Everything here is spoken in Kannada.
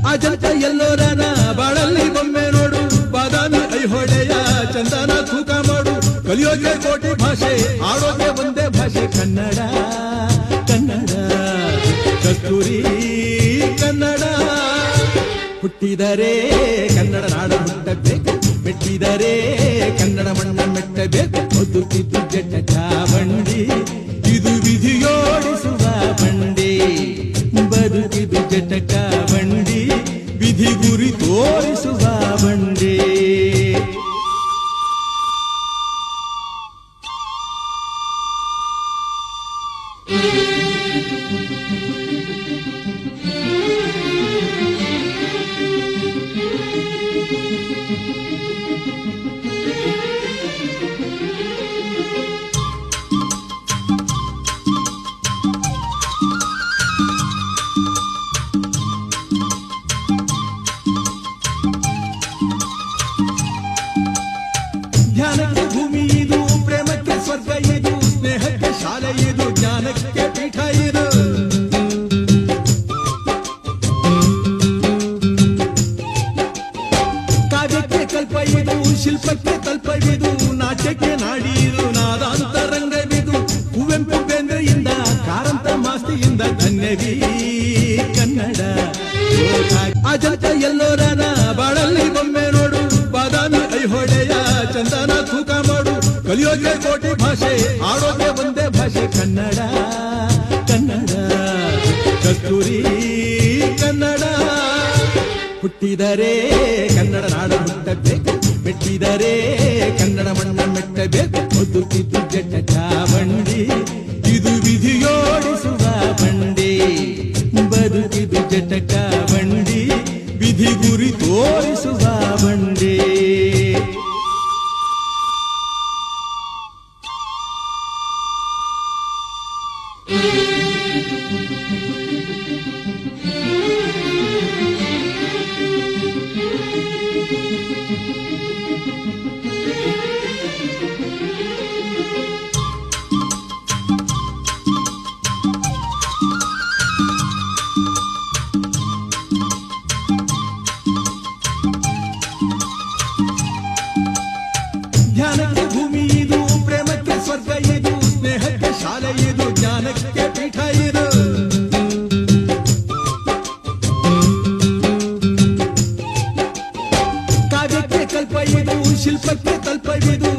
ಅಜಂತ ಎಲ್ಲೋರನ ಬಾಳಲ್ಲಿ ಬೊಮ್ಮೆ ನೋಡು, ಬಾದಾಮಿ ಐಹೊಳೆಯ ಚಂದನ ತೂಕ ಮಾಡು. ಕಲಿಯೋಕೆ ಕೋಟಿ ಭಾಷೆ, ಆಡೋಕೆ ಒಂದೇ ಭಾಷೆ ಕನ್ನಡ. ಕನ್ನಡ ಕಸ್ತೂರಿ ಕನ್ನಡ. ಹುಟ್ಟಿದರೆ ಕನ್ನಡ ನಾಡ ಹುಟ್ಟಬೇಕು, ಮೆಟ್ಟಿದರೆ ಕನ್ನಡ ಮಣ್ಣ ಮೆಟ್ಟಬೇಕು. ಬದುಕಿದ್ದು ಜಟ ಚಾವಂಡಿ, ಇದು ವಿಧಿಯೋಡಿಸುವ ಬಂಡಿ. ಬದುಕಿದು ಜಟಕ ಬಂಡಿ, ವಿಧಿ ಗುರಿ ತೋರಿಸುವ ಬಂಡಿ. ಧ್ಯಾನಕ್ಕೆ ಭೂಮಿ ಇದು, ಪ್ರೇಮಕ್ಕೆ ಸ್ವರ್ಗ ಇದು, ಸ್ನೇಹಕ್ಕೆ ಶಾಲೆ ಇದು, ಜ್ಞಾನಕ್ಕೆ ಪೀಠ ಇದು. ಕಾವ್ಯಕ್ಕೆ ಕಲ್ಪ ಇದು, ಶಿಲ್ಪಕ್ಕೆ ಕಲ್ಪವಿದು, ನಾಟ್ಯಕ್ಕೆ ನಾಡಿ ಇದು, ನಾದಾಂತರಂಗವಿದು. ಕುವೆಂಪು ಬೇಂದ್ರೆಯಿಂದ, ಕಾರಂತ ಮಾಸ್ತಿಯಿಂದ ಧನ್ಯವೀ ಕನ್ನಡ. ಅಜಂತ ಎಲ್ಲೋರನ ಬಾಳಲ್ಲಿ ಬೊಮ್ಮೆ ನೋಡು, ಬಾದಾಮಿ ಐಹೊಳೆಯ ಚಂದನ ತೂಕ ಮಾಡು. ಕಲಿಯೋಕೆ ಕೋಟಿ ಭಾಷೆ, ಆಡೋಕೆ ಒಂದೇ ಭಾಷೆ ಕನ್ನಡ. ಕನ್ನಡ ಕಸ್ತೂರಿ ಕನ್ನಡ. ಹುಟ್ಟಿದರೆ ಕನ್ನಡ ನಾಡ ಹುಟ್ಟಬೇಕು, ಮೆಟ್ಟಿದರೆ ಕನ್ನಡ ಮಣ್ಣ ಮೆಟ್ಟಬೇಕು. ಬದುಕಿದ್ದು ಜಟ ಚಾವಂಡಿ, ಇದು ವಿಧಿಯೋಡಿಸುವ ಬಂಡಿ. ಬದುಕಿದು ಜಟಕ ಬಂಡಿ, ವಿಧಿ ಗುರಿ ತೋರಿಸುವ ಬಂಡಿ. ಧ್ಯಾನಕ್ಕೆ ಭೂಮಿ ಇದು, ಪ್ರೇಮಕ್ಕೆ ಸ್ವರ್ಗ ಇದು, ಸ್ನೇಹಕ್ಕೆ ಶಾಲೆ ಇದು, ಜ್ಞಾನಕ್ಕೆ ಪೀಠ ಇದು. ಕಾವ್ಯಕ್ಕೆ ಕಲ್ಪ ಇದು, ಶಿಲ್ಪಕ್ಕೆ ಕಲ್ಪವಿದು,